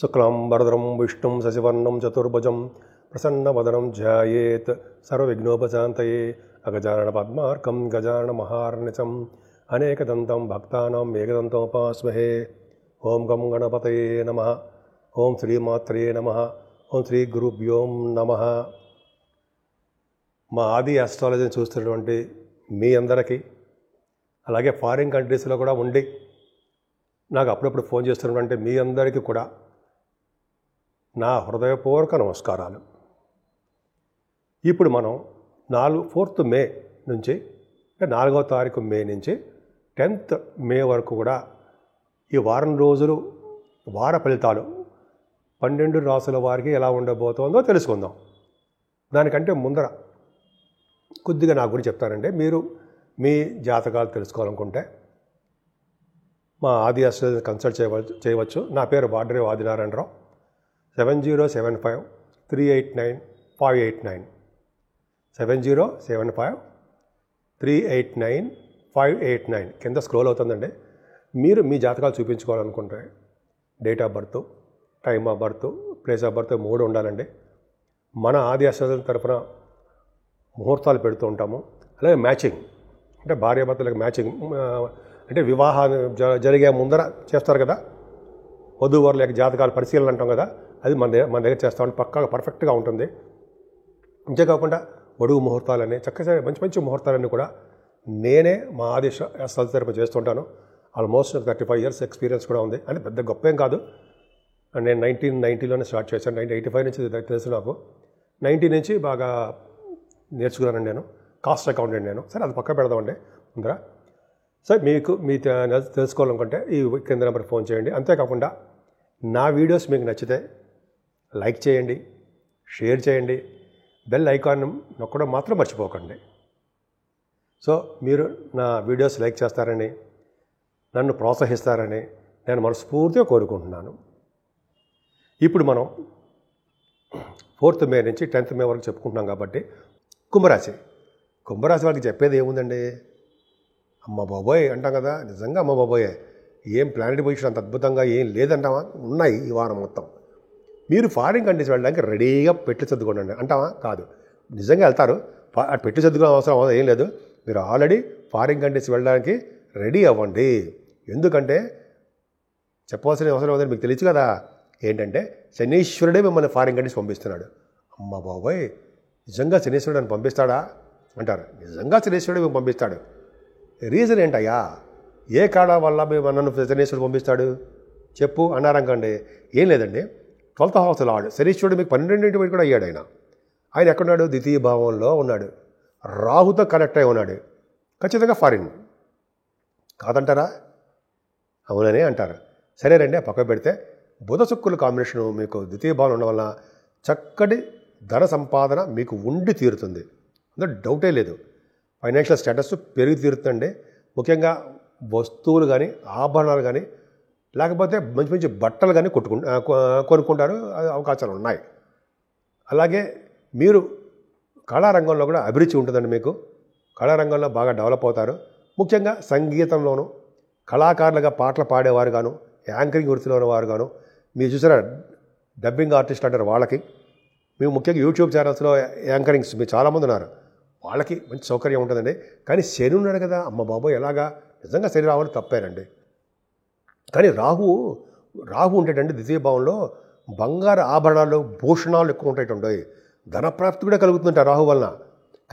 శుక్లాంబరధరం విష్ణుం శశివర్ణం చతుర్భుజం ప్రసన్నవదనం ధ్యాయేత్ సర్వవిఘ్నోపశాంతయే అగజానన పద్మార్కం గజానన మహార్నిశం అనేకదంతం భక్తానాం ఏకదంతముపాస్మహే. ఓం గం గణపతయే నమః. ఓం శ్రీమాత్రే నమః. ఓం శ్రీ గురుభ్యో నమః. మా ఆది ఆస్ట్రాలజీని చూస్తున్నటువంటి మీ అందరికీ, అలాగే ఫారిన్ కంట్రీస్లో కూడా ఉండి నాకు అప్పుడప్పుడు ఫోన్ చేస్తున్నటువంటి మీ అందరికీ కూడా నా హృదయపూర్వక నమస్కారాలు. ఇప్పుడు మనం 4వ మే నుంచి, అంటే 4వ తారీఖు మే నుంచి 10th మే వరకు కూడా ఈ వారం రోజులు వార ఫలితాలు 12 రాసుల వారికి ఎలా ఉండబోతోందో తెలుసుకుందాం. దానికంటే ముందర కొద్దిగా నా గురించి చెప్తానంటే, మీరు మీ జాతకాలు తెలుసుకోవాలనుకుంటే మా ఆది ఆస్ట్రాలజీ కన్సల్ట్ చేయవచ్చు. నా పేరు బాడ్రే ఆదినారాయణరావు. 7075389589 7075389589 కింద స్క్రోల్ అవుతుందండి. మీరు మీ జాతకాలు చూపించుకోవాలనుకుంటే date of birth, time of birth, place of birth 3 ఉండాలండి. మన ఆది ఆస్ట్రాలజీ తరఫున ముహూర్తాలు పెడుతూ ఉంటాము. అలాగే మ్యాచింగ్, అంటే భార్యాభర్తలకు మ్యాచింగ్, అంటే వివాహాన్ని జరిగే ముందర చేస్తారు కదా, వధూవరుల యొక్క జాతకాలు పరిశీలన అంటాం కదా, అది మన దగ్గర చేస్తామని పక్కాగా పర్ఫెక్ట్గా ఉంటుంది. అంతేకాకుండా బడుగు ముహూర్తాలని, చక్కగా మంచి ముహూర్తాలన్నీ కూడా నేనే మా ఆది ఆస్ట్రాలజీ తరఫున చేస్తుంటాను. ఆల్మోస్ట్ 35 years ఎక్స్పీరియన్స్ కూడా ఉంది. అంటే పెద్ద గొప్ప ఏం కాదు. నేను 1990లోనే స్టార్ట్ చేశాను. 1985 నుంచి తెలుసు నాకు. 90 నుంచి బాగా నేర్చుకున్నాను నేను. కాస్ట్ అకౌంటెంట్ నేను. సరే, అది పక్క పెడదామండి ముందర. సరే, మీకు తెలుసుకోవాలనుకుంటే ఈ కింద నెంబర్కి ఫోన్ చేయండి. అంతేకాకుండా నా వీడియోస్ మీకు నచ్చితే లైక్ చేయండి, షేర్ చేయండి, బెల్ ఐకాన్ నొక్కడం మాత్రం మర్చిపోకండి. సో మీరు నా వీడియోస్ లైక్ చేస్తారని, నన్ను ప్రోత్సహిస్తారని నేను మనస్ఫూర్తిగా కోరుకుంటున్నాను. ఇప్పుడు మనం 4th మే నుంచి 10th మే వరకు చెప్పుకుంటున్నాం కాబట్టి, కుంభరాశి వాళ్ళకి చెప్పేది ఏముందండి? అమ్మ బాబోయ్ అంటాం కదా, నిజంగా అమ్మ బాబోయే, ఏం ప్లానెట్ పొజిషన్ అంత అద్భుతంగా ఏం లేదంటావా? ఉన్నాయి ఈ వారం మొత్తం. మీరు ఫారిన్ కంట్రీస్ వెళ్ళడానికి రెడీగా పెట్టి సర్దుకోండి అంటావా? కాదు, నిజంగా వెళ్తారు. పెట్టి సర్దుకోవడం అవసరం ఏం లేదు. మీరు ఆల్రెడీ ఫారిన్ కంట్రీస్ వెళ్ళడానికి రెడీ అవ్వండి. ఎందుకంటే చెప్పవలసిన అవసరం ఉందని మీకు తెలుసు కదా. ఏంటంటే శనీశ్వరుడే మిమ్మల్ని ఫారిన్ కంట్రీస్ పంపిస్తున్నాడు. అమ్మ బాబోయ్, నిజంగా శనీశ్వరుడు నన్ను పంపిస్తాడా అంటారు. నిజంగా శనీశ్వరుడు మేము పంపిస్తాడు. రీజన్ ఏంటయ్యా? ఏ కారణం వల్ల మేము నన్ను శనీశ్వరుడు పంపిస్తాడు చెప్పు అన్నారనుకోండి. ఏం లేదండి, 12th house లార్డ్ శనీశ్వరుడు మీకు 12వ కూడా అయ్యాడు. ఆయన ఎక్కడున్నాడు? ద్వితీయ భావంలో ఉన్నాడు. రాహుతో కనెక్ట్ అయి ఉన్నాడు. ఖచ్చితంగా ఫారిన్ కాదంటారా? అవుననే అంటారు. సరేనండి, పక్క పెడితే బుధ శుక్రుల కాంబినేషను మీకు ద్వితీయ భావం ఉండడం వల్ల చక్కటి ధన సంపాదన మీకు ఉండి తీరుతుంది. అందులో డౌటే లేదు. ఫైనాన్షియల్ స్టేటస్ పెరిగి తీరుతుందండి. ముఖ్యంగా వస్తువులు కానీ, ఆభరణాలు కానీ, లేకపోతే మంచి బట్టలు కానీ కొనుక్కుంటారు. అవకాశాలు ఉన్నాయి. అలాగే మీరు కళారంగంలో కూడా అభిరుచి ఉంటుందండి. మీకు కళారంగంలో బాగా డెవలప్ అవుతారు. ముఖ్యంగా సంగీతంలోనూ కళాకారులుగా పాటలు పాడేవారు గాను, యాంకరింగ్ వృత్తిలో ఉన్నవారు గాను, మీరు చూసారా డబ్బింగ్ ఆర్టిస్ట్ అంటారు వాళ్ళకి, మేము ముఖ్యంగా యూట్యూబ్ ఛానల్స్లో యాంకరింగ్స్ మీరు చాలామంది ఉన్నారు, వాళ్ళకి మంచి సౌకర్యం ఉంటుందండి. కానీ శని ఉన్నాడు కదా, అమ్మ బాబోయ్ ఎలాగా? నిజంగా శని రావాలని తప్పేనండి. కానీ రాహు ఉంటేటండి ద్వితీయ భావంలో బంగారు ఆభరణాలు, భూషణాలు ఎక్కువ ఉంటాయి. ధనప్రాప్తి కూడా కలుగుతుందంట రాహు వలన.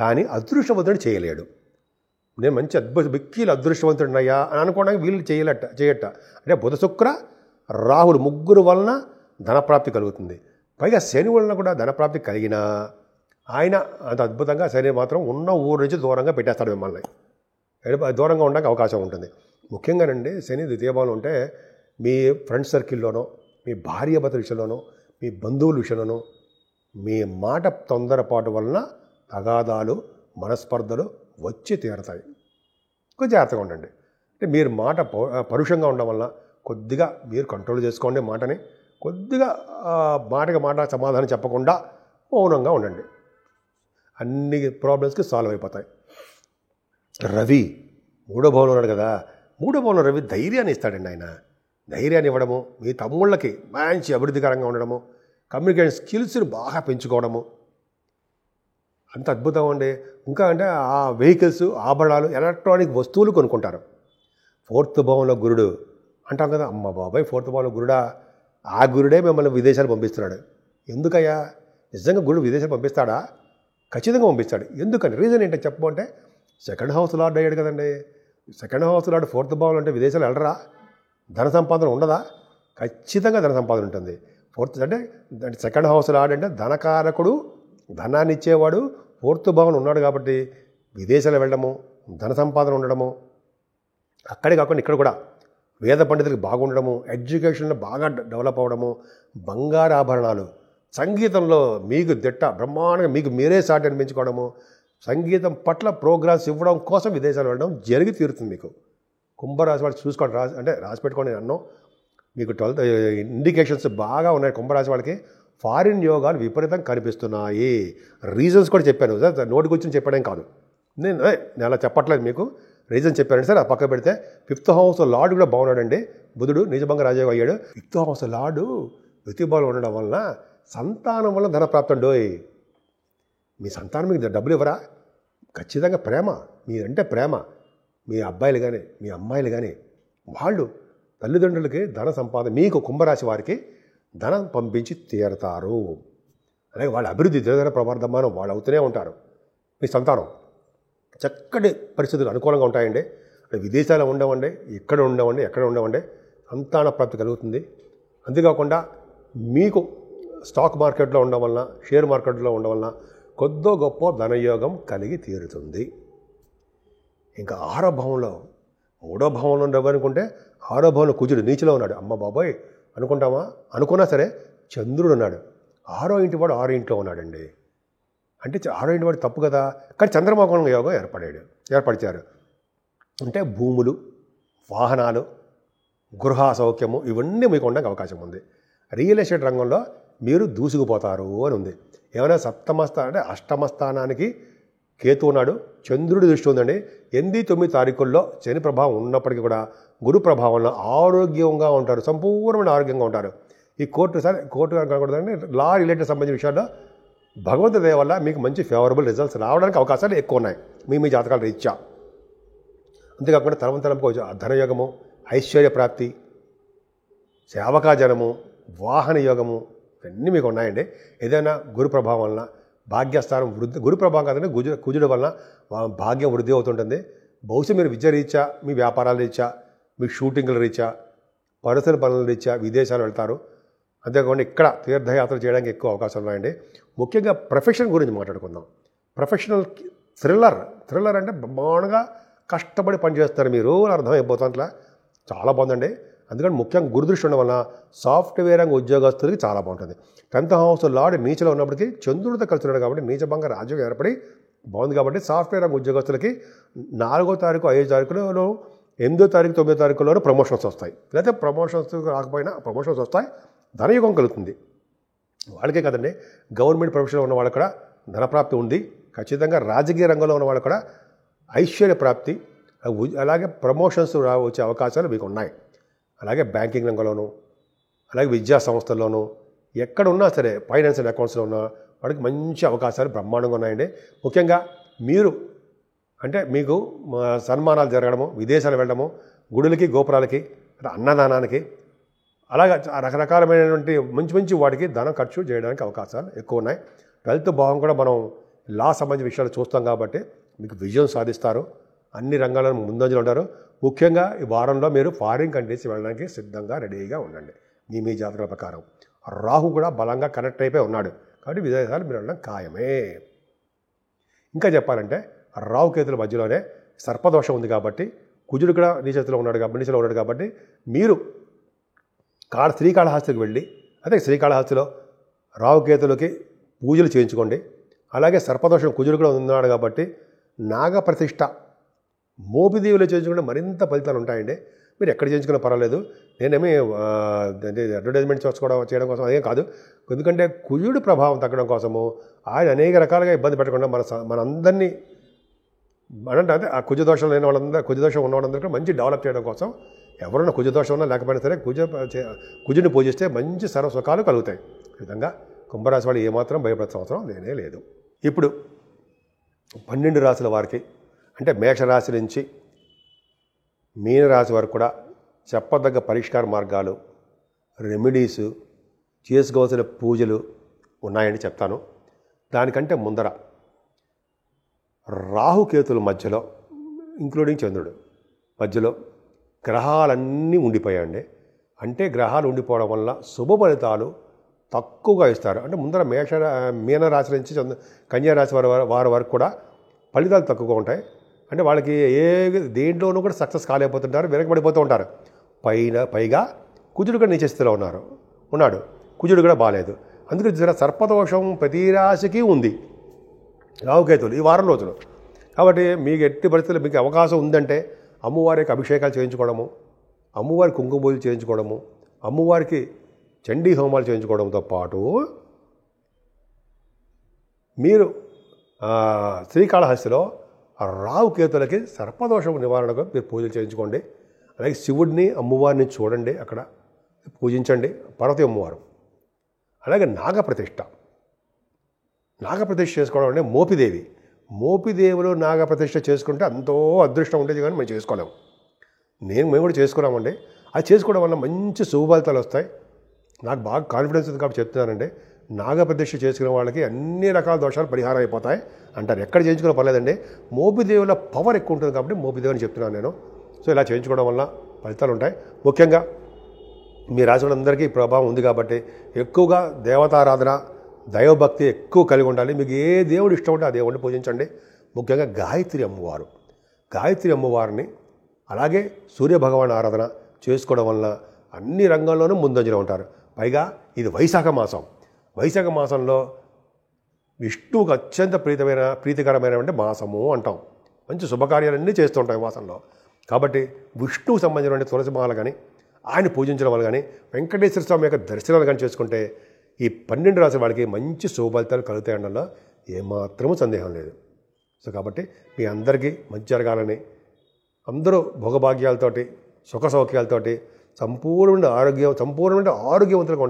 కానీ అదృష్టవంతుడు చేయలేడు. నేను మంచి బిక్కీలు అదృష్టవంతుడినయ్యా అని అనుకోవడానికి వీళ్ళు చేయట. అంటే బుధ శుక్ర రాహులు ముగ్గురు వలన ధనప్రాప్తి కలుగుతుంది. పైగా శని వలన కూడా ధనప్రాప్తి కలిగినా ఆయన అంత అద్భుతంగా శని మాత్రం ఉన్న ఊరు నుంచి దూరంగా పెట్టేస్తాడు. మిమ్మల్ని దూరంగా ఉండడానికి అవకాశం ఉంటుంది. ముఖ్యంగానండి శని ద్వితీయ భావంలో ఉంటే మీ ఫ్రెండ్ సర్కిల్లోనో, మీ భార్యాభర్తల విషయంలోనో, మీ బంధువుల విషయంలోనో మీ మాట తొందరపాటు వలన తగాదాలు, మనస్పర్ధలు వచ్చి తీరతాయి. కొంచెం జాగ్రత్తగా ఉండండి. అంటే మీరు మాట పరుషంగా ఉండడం వలన కొద్దిగా మీరు కంట్రోల్ చేసుకోండి. మాటని కొద్దిగా మాటకి మాట సమాధానం చెప్పకుండా మౌనంగా ఉండండి. అన్ని ప్రాబ్లమ్స్కి సాల్వ్ అయిపోతాయి. రవి 3వ భావంలో ఉన్నాడు కదా, 3వ భావంలో రవి ధైర్యాన్ని ఇస్తాడండి. ఆయన ధైర్యాన్ని ఇవ్వడము, మీ తమ్ముళ్ళకి మంచి అభివృద్ధికరంగా ఉండడము, కమ్యూనికేషన్ స్కిల్స్ని బాగా పెంచుకోవడము, అంత అద్భుతం అండి. ఇంకా అంటే ఆ వెహికల్స్, ఆభరణాలు, ఎలక్ట్రానిక్ వస్తువులు కొనుక్కుంటారు. 4th భావంలో గురుడు అంటాం కదా, అమ్మ బాబాయ్ 4th భావంలో గురుడా, ఆ గురుడే మిమ్మల్ని విదేశాలు పంపిస్తున్నాడు. ఎందుకయ్యా? నిజంగా గురుడు విదేశాలు పంపిస్తాడా? ఖచ్చితంగా పంపిస్తాడు. ఎందుకని? రీజన్ ఏంటో చెప్పమంటే, 2nd హౌస్ లార్డ్ అయ్యాడు కదండి. 2nd హౌస్ లార్డ్ 4th భావంలో అంటే విదేశాలు వెళ్ళరా? ధన సంపాదన ఉండదా? ఖచ్చితంగా ధన సంపాదన ఉంటుంది. 4th అంటే 2nd హౌస్ లార్డ్ అంటే ధనకారకుడు, ధనాన్ని ఇచ్చేవాడు 4th భావన ఉన్నాడు కాబట్టి విదేశాలు వెళ్ళడము, ధన సంపాదన ఉండడము, అక్కడే కాకుండా ఇక్కడ కూడా వేద పండితులకు బాగుండడము, ఎడ్యుకేషన్లో బాగా డెవలప్ అవ్వడము, బంగారు ఆభరణాలు, సంగీతంలో మీకు బ్రహ్మాండంగా మీకు మీరే సాటి అనిపించుకోవడము, సంగీతం పట్ల ప్రోగ్రామ్స్ ఇవ్వడం కోసం విదేశాలు వెళ్ళడం జరిగి తీరుతుంది. మీకు కుంభరాశి వాళ్ళు చూసుకోండి, రాసి పెట్టుకోండి. నేను మీకు 12 ఇండికేషన్స్ బాగా ఉన్నాయి. కుంభరాశి వాళ్ళకి ఫారిన్ యోగాలు విపరీతం కనిపిస్తున్నాయి. రీజన్స్ కూడా చెప్పాను, నోటికి వచ్చి చెప్పడం కాదు, నేను అలా చెప్పట్లేదు. మీకు రీజన్ చెప్పారండి సార్. ఆ పక్క పెడితే 5th హౌస్ లార్డ్ కూడా బాగున్నాడండి. బుధుడు నిజభంగ రాజయోగం అయ్యాడు. 5th హౌస్ లార్డు వ్యతిబాలు ఉండడం వలన సంతానం వల్ల ధనప్రాప్తి అండోయ్. మీ సంతానం మీకు డబ్బులు ఇవ్వరా? ఖచ్చితంగా ప్రేమ, మీరంటే ప్రేమ. మీ అబ్బాయిలు కానీ మీ అమ్మాయిలు కానీ వాళ్ళు తల్లిదండ్రులకి ధన సంపాదన, మీకు కుంభరాశి వారికి ధనం పంపించి తీరతారు. అలాగే వాళ్ళ అభివృద్ధి దినదిన ప్రవర్ధమానం వాళ్ళు అవుతూనే ఉంటారు. మీ సంతానం చక్కటి పరిస్థితులు అనుకూలంగా ఉంటాయండి. విదేశాలు ఉండవండి, ఎక్కడ ఉండవండి, సంతాన ప్రాప్తి కలుగుతుంది. అంతేకాకుండా మీకు స్టాక్ మార్కెట్లో ఉండడం వలన, షేర్ మార్కెట్లో ఉండడం వలన కొద్దో గొప్ప ధనయోగం కలిగి తీరుతుంది. ఇంకా 6వ భావంలో, 3వ భావంలో ఉండవనుకుంటే 6వ భావంలో కుజుడు నీచిలో ఉన్నాడు. అమ్మ బాబోయ్ అనుకుంటామా? అనుకున్నా సరే చంద్రుడు ఉన్నాడు. 6వ ఇంటి వాడు 6 ఇంట్లో ఉన్నాడండి. అంటే 6వ ఇంటి వాడు తప్పు కదా, కానీ చంద్రమోహన్ యోగం ఏర్పరిచారు. అంటే భూములు, వాహనాలు, గృహ సౌఖ్యము ఇవన్నీ మీకు ఉండడానికి అవకాశం ఉంది. రియల్ ఎస్టేట్ రంగంలో మీరు దూసుకుపోతారు అని ఉంది. ఏమైనా 8మ స్థానానికి కేతు ఉన్నాడు, చంద్రుడి దృష్టి ఉందండి. 8, 9 తారీఖుల్లో శని ప్రభావం ఉన్నప్పటికీ కూడా గురు ప్రభావంలో ఆరోగ్యంగా ఉంటారు, సంపూర్ణమైన ఆరోగ్యంగా ఉంటారు. ఈ కోర్టు కాకూడదండి, లా రిలేటెడ్ సంబంధించిన విషయాల్లో భగవంతుడి దయ వల్ల మీకు మంచి ఫేవరబుల్ రిజల్ట్స్ రావడానికి అవకాశాలు ఎక్కువ ఉన్నాయి మీ జాతకాల రీత్యా. అంతేకాకుండా తలంపు ధనయోగము, ఐశ్వర్య ప్రాప్తి, సేవకాజనము, వాహన యోగము ఇవన్నీ మీకు ఉన్నాయండి. ఏదైనా గురు ప్రభావం వలన భాగ్యస్థానం వృద్ధి, గురు ప్రభావం కాదంటే కుజుడు వలన భాగ్యం వృద్ధి అవుతుంటుంది. బహుశా మీరు విద్య రీత్యా, మీ వ్యాపారాల రీత్యా, మీ షూటింగ్ల రీత్యా, పరిసర పనుల రీత్యా విదేశాలు వెళ్తారు. అంతేకాకుండా ఇక్కడ తీర్థయాత్ర చేయడానికి ఎక్కువ అవకాశాలు ఉన్నాయండి. ముఖ్యంగా ప్రొఫెషన్ గురించి మాట్లాడుకుందాం. ప్రొఫెషనల్ థ్రిల్లర్ అంటే బ్రహ్మాండంగా కష్టపడి పనిచేస్తారు మీరు అని అర్థమైపోతుంది. అట్లా చాలా బాగుందండి. అందుకని ముఖ్యంగా గురుదృష్టి ఉండడం వలన సాఫ్ట్వేర్ రంగ ఉద్యోగస్తులకి చాలా బాగుంటుంది. 10th హౌస్ లార్డ్ నీచలో ఉన్నప్పటికీ చంద్రుడితో కలిసి ఉన్నాడు కాబట్టి నీచభంగ రాజ్యం ఏర్పడి బాగుంది. కాబట్టి సాఫ్ట్వేర్ రంగ ఉద్యోగస్తులకి 4వ తారీఖు, 5వ తారీఖులో, 8వ తారీఖు, 9వ తారీఖులోనూ ప్రమోషన్స్ వస్తాయి. లేకపోతే ప్రమోషన్స్ రాకపోయినా ప్రమోషన్స్ వస్తాయి, ధనయుగం కలుగుతుంది. వాళ్ళకే కదండి, గవర్నమెంట్ ప్రొఫెషన్లో ఉన్న వాళ్ళకి కూడా ధనప్రాప్తి ఉంది. ఖచ్చితంగా రాజకీయ రంగంలో ఉన్న వాళ్ళకి కూడా ఐశ్వర్య ప్రాప్తి, అలాగే ప్రమోషన్స్ వచ్చే అవకాశాలు మీకు ఉన్నాయి. అలాగే బ్యాంకింగ్ రంగంలోనూ, అలాగే విద్యా సంస్థల్లోనూ, ఎక్కడ ఉన్నా సరే ఫైనాన్స్ అండ్ అకౌంట్స్లో ఉన్న వాడికి మంచి అవకాశాలు బ్రహ్మాండంగా ఉన్నాయండి. ముఖ్యంగా మీరు అంటే మీకు సన్మానాలు జరగడము, విదేశాలు వెళ్ళడము, గుడులకి, గోపురాలకి, అన్నదానానికి, అలాగే రకరకాలమైనటువంటి మంచి వాటికి ధనం ఖర్చు చేయడానికి అవకాశాలు ఎక్కువ ఉన్నాయి. 12th భావం కూడా మనం లా సంబంధించిన విషయాలు చూస్తాం కాబట్టి మీకు విజయం సాధిస్తారు. అన్ని రంగాల్లో ముందంజలో ఉంటారు. ముఖ్యంగా ఈ వారంలో మీరు ఫారిన్ కంట్రీస్ వెళ్ళడానికి సిద్ధంగా రెడీగా ఉండండి. మీ జాతకాల ప్రకారం రాహు కూడా బలంగా కనెక్ట్ అయిపోయి ఉన్నాడు కాబట్టి విదేశాలు మీరు వెళ్ళడం ఖాయమే. ఇంకా చెప్పాలంటే రాహుకేతుల మధ్యలోనే సర్పదోషం ఉంది కాబట్టి కుజుడు కూడా నీచలో ఉన్నాడు కాబట్టి మీరు శ్రీకాళహస్తికి వెళ్ళి, అదే శ్రీకాళహస్తిలో రాహుకేతులకి పూజలు చేయించుకోండి. అలాగే సర్పదోషం కుజుడు కూడా ఉన్నాడు కాబట్టి నాగప్రతిష్ఠ, మోపిదేవులు చేయించుకుంటే మరింత ఫలితాలు ఉంటాయండి. మీరు ఎక్కడ చేయించుకున్నా పర్వాలేదు. నేనేమి అడ్వర్టైజ్మెంట్ చేయడం కోసం అదేం కాదు. ఎందుకంటే కుజుడు ప్రభావం తగ్గడం కోసము ఆయన అనేక రకాలుగా ఇబ్బంది పెట్టకుండా మనందరినీ అంటే ఆ కుజదోషం లేని వాళ్ళందరూ, కుజదోషం ఉన్న వాళ్ళందరికీ మంచి డెవలప్ చేయడం కోసం ఎవరైనా కుజదోషం ఉన్నా లేకపోయినా సరే కుజుని పూజిస్తే మంచి సర్వ సుఖాలు కలుగుతాయి. ఈ విధంగా కుంభరాశి వాళ్ళు ఏమాత్రం భయపడాల్సిన అవసరం లేనే లేదు. ఇప్పుడు 12 రాశుల వారికి అంటే మేషరాశి నుంచి మీనరాశి వరకు కూడా చెప్పదగ్గ పరిష్కార మార్గాలు, రెమెడీసు, చేసుకోవాల్సిన పూజలు ఉన్నాయని చెప్తాను. దానికంటే ముందర రాహుకేతుల మధ్యలో, ఇంక్లూడింగ్ చంద్రుడు మధ్యలో గ్రహాలన్నీ ఉండిపోయాయండి. అంటే గ్రహాలు ఉండిపోవడం వల్ల శుభ ఫలితాలు తక్కువగా ఇస్తారు. అంటే ముందర మీనరాశి నుంచి కన్యారాశి వారి వరకు కూడా ఫలితాలు తక్కువగా ఉంటాయి. అంటే వాళ్ళకి దేంట్లోనూ కూడా సక్సెస్ కాలేకపోతుంటారు, వెనకబడిపోతూ ఉంటారు. పైగా కుజుడు కూడా నీచస్థితిలో ఉన్నాడు. కుజుడు కూడా బాగాలేదు. అందుకే చూసారా, సర్పదోషం ప్రతి రాశికి ఉంది రాహుకేతులు ఈ వారం రోజులు. కాబట్టి మీకు ఎట్టి పరిస్థితుల్లో మీకు అవకాశం ఉందంటే అమ్మవారికి అభిషేకాలు చేయించుకోవడము, అమ్మవారి కుంకుమ పూజలు చేయించుకోవడము, అమ్మవారికి చండీ హోమాలు చేయించుకోవడంతో పాటు మీరు శ్రీకాళహస్తిలో రాహుకేతులకి సర్పదోషం నివారణకు మీరు పూజలు చేయించుకోండి. అలాగే శివుడిని అమ్మవారిని చూడండి, అక్కడ పూజించండి, పార్వతీ అమ్మవారు. అలాగే నాగప్రతిష్ఠ చేసుకోవడం అంటే మోపిదేవులు నాగప్రతిష్ఠ చేసుకుంటే ఎంతో అదృష్టం ఉండేది, కానీ మేము చేసుకోలేము. మేము కూడా చేసుకున్నామండి. అది చేసుకోవడం వల్ల మంచి శుభఫలితాలు వస్తాయి. నాకు బాగా కాన్ఫిడెన్స్ ఉంది కాబట్టి చెప్తున్నానండి. నాగప్రతిష్ఠ చేసుకునే వాళ్ళకి అన్ని రకాల దోషాలు పరిహారం అయిపోతాయి అంటారు. ఎక్కడ చేయించుకున్నా పర్లేదండి. మోపిదేవుల పవర్ ఎక్కువ ఉంటుంది కాబట్టి మోపిదేవుని చెప్తున్నాను నేను. సో ఇలా చేయించుకోవడం వల్ల ఫలితాలు ఉంటాయి. ముఖ్యంగా మీ రాశి వాళ్ళందరికీ ప్రభావం ఉంది కాబట్టి ఎక్కువగా దేవతారాధన, దైవభక్తి ఎక్కువ కలిగి ఉండాలి. మీకు ఏ దేవుడు ఇష్టం ఉంటే ఆ దేవుడిని పూజించండి. ముఖ్యంగా గాయత్రి అమ్మవారిని అలాగే సూర్యభగవాన్ ఆరాధన చేసుకోవడం వల్ల అన్ని రంగాల్లోనూ ముందంజలో ఉంటారు. పైగా ఇది వైశాఖ మాసంలో విష్ణువుకు అత్యంత ప్రీతికరమైన మాసము అంటాం. మంచి శుభకార్యాలన్నీ చేస్తుంటాం ఈ మాసంలో. కాబట్టి విష్ణువుకు సంబంధించిన తులసి మాల కానీ, ఆయన పూజించడం వల్ల కానీ, వెంకటేశ్వర స్వామి యొక్క దర్శనాలు కానీ చేసుకుంటే ఈ 12 రాశుల వాళ్ళకి మంచి శుభఫలితాలు కలుగుతాయనడంలో ఏమాత్రమూ సందేహం లేదు. సో కాబట్టి మీ అందరికీ మంచి జరగాలని, అందరూ భోగభాగ్యాలతోటి, సుఖ సౌఖ్యాలతోటి సంపూర్ణమైన ఆరోగ్యవంతులుగా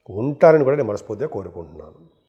ఉంటారని కూడా నేను మనస్ఫూర్తిగా కోరుకుంటున్నాను.